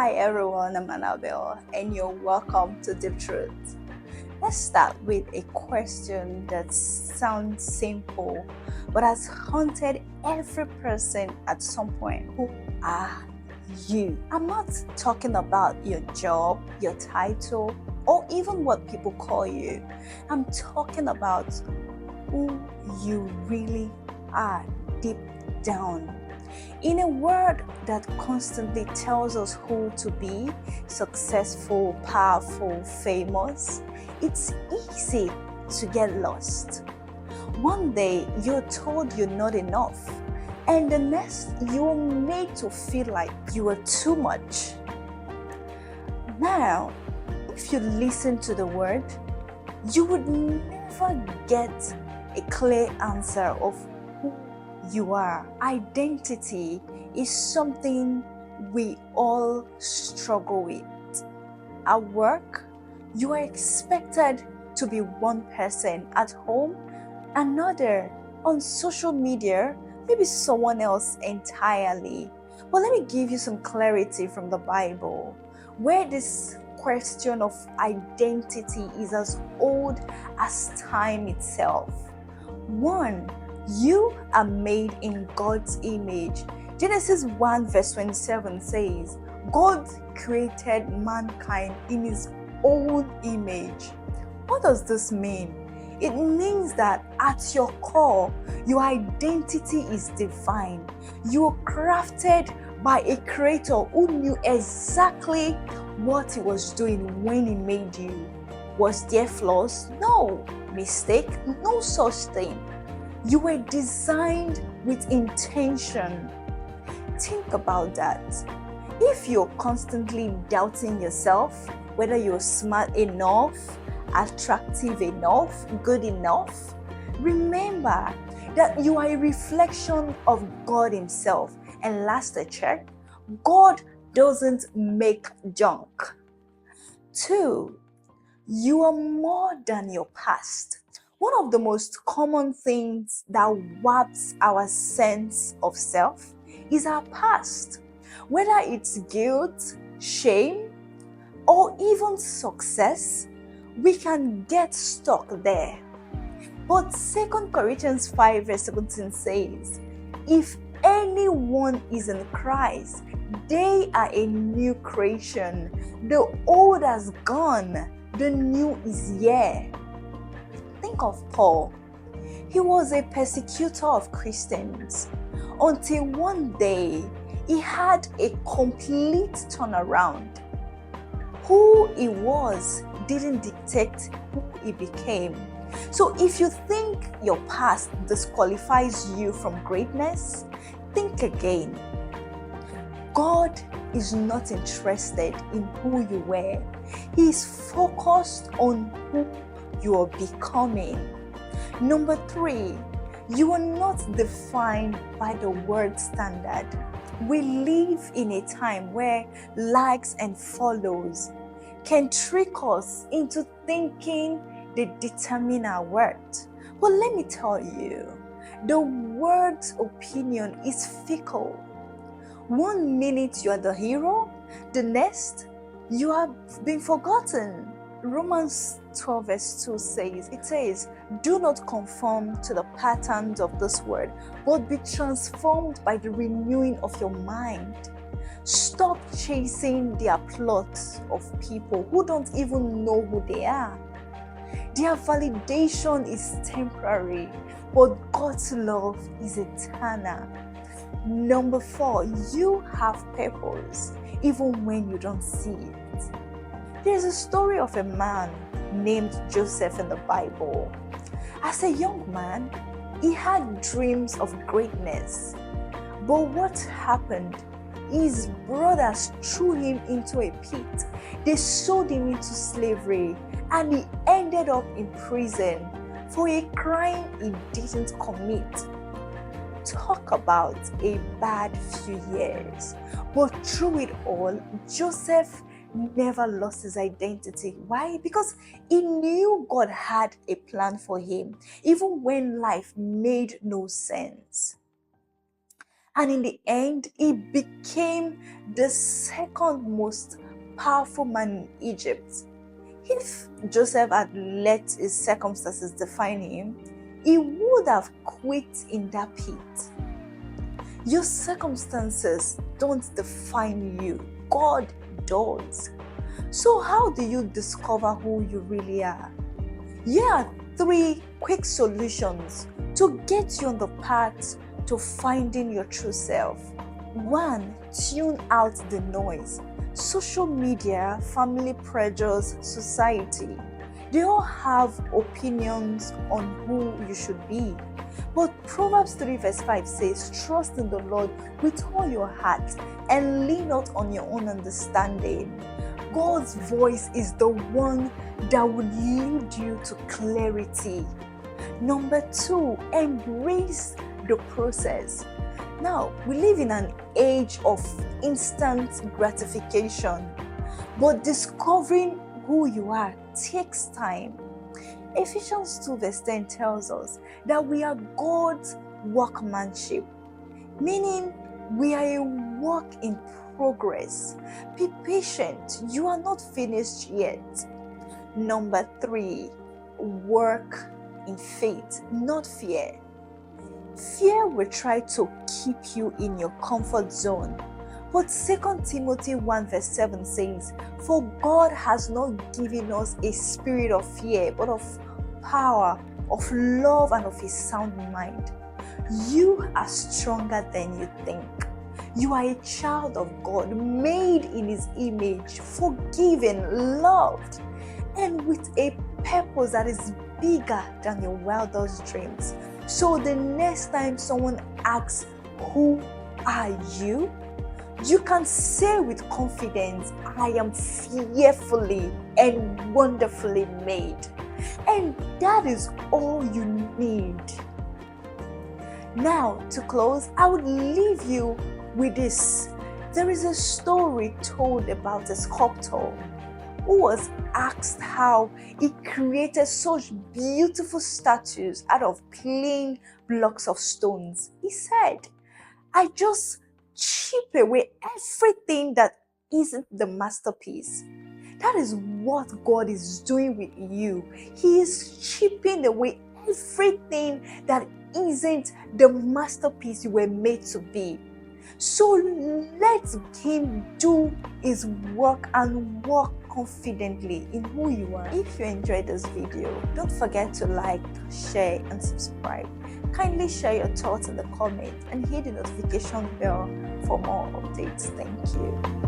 Hi everyone, I'm Annabelle and you're welcome to Deep Truth. Let's start with a question that sounds simple but has haunted every person at some point. Who are you? I'm not talking about your job, your title, or even what people call you. I'm talking about who you really are deep down. In a world that constantly tells us who to be, successful, powerful, famous, it's easy to get lost. One day you're told you're not enough, and the next you're made to feel like you are too much. Now, if you listen to the word, you would never get a clear answer of who you are. Identity is something we all struggle with. At work, you are expected to be one person. At home, another. On social media, maybe someone else entirely. But let me give you some clarity from the Bible, where this question of identity is as old as time itself. 1. You are made in God's image. Genesis 1 verse 27 says, God created mankind in his own image. What does this mean? It means that at your core, your identity is divine. You are crafted by a creator who knew exactly what he was doing when he made you. Was there flaws? No. Mistake? No such thing. You were designed with intention. Think about that. If you're constantly doubting yourself, whether you're smart enough, attractive enough, good enough, remember that you are a reflection of God himself. And last I checked, God doesn't make junk. 2. You are more than your past. One of the most common things that warps our sense of self is our past. Whether it's guilt, shame, or even success, we can get stuck there. But 2 Corinthians 5 verse 17 says, if anyone is in Christ, they are a new creation. The old has gone, the new is here. Think of Paul. He was a persecutor of Christians until one day he had a complete turnaround. Who he was didn't dictate who he became. So if you think your past disqualifies you from greatness, think again. God is not interested in who you were. He is focused on who you are becoming. Number 3, you are not defined by the world standard. We live in a time where likes and follows can trick us into thinking they determine our worth. But let me tell you, the world's opinion is fickle. 1 minute you are the hero, the next you have been forgotten. Romans 12 verse 2 says, do not conform to the patterns of this world, but be transformed by the renewing of your mind. Stop chasing the applause of people who don't even know who they are. Their validation is temporary, but God's love is eternal. Number 4, you have purpose even when you don't see it. There's a story of a man named Joseph in the Bible. As a young man, he had dreams of greatness. But what happened? His brothers threw him into a pit. They sold him into slavery, and he ended up in prison for a crime he didn't commit. Talk about a bad few years. But through it all, Joseph never lost his identity. Why? Because he knew God had a plan for him, even when life made no sense. And in the end, he became the second most powerful man in Egypt. If Joseph had let his circumstances define him, he would have quit in that pit. Your circumstances don't define you. God does. So how do you discover who you really are? Here are 3 quick solutions to get you on the path to finding your true self. 1. Tune out the noise. Social media, family pressures, society. They all have opinions on who you should be. But Proverbs 3 verse 5 says, trust in the Lord with all your heart and lean not on your own understanding. God's voice is the one that will lead you to clarity. Number 2, embrace the process. Now, we live in an age of instant gratification, but discovering who you are takes time. Ephesians 2 verse 10 tells us that we are God's workmanship, meaning we are a work in progress. Be patient, you are not finished yet. Number 3, work in faith, not fear. Fear will try to keep you in your comfort zone. But 2 Timothy 1 verse 7 says, for God has not given us a spirit of fear, but of power, of love, and of a sound mind. You are stronger than you think. You are a child of God, made in His image, forgiven, loved, and with a purpose that is bigger than your wildest dreams. So the next time someone asks, who are you? You can say with confidence, I am fearfully and wonderfully made. And that is all you need. Now, to close, I would leave you with this. There is a story told about a sculptor who was asked how he created such beautiful statues out of plain blocks of stones. He said, I just chip away everything that isn't the masterpiece. That is what God is doing with you. He is chipping away everything that isn't the masterpiece you were made to be. So let Him do His work and walk confidently in who you are. If you enjoyed this video, don't forget to like, share, and subscribe. Kindly share your thoughts in the comments and hit the notification bell for more updates. Thank you.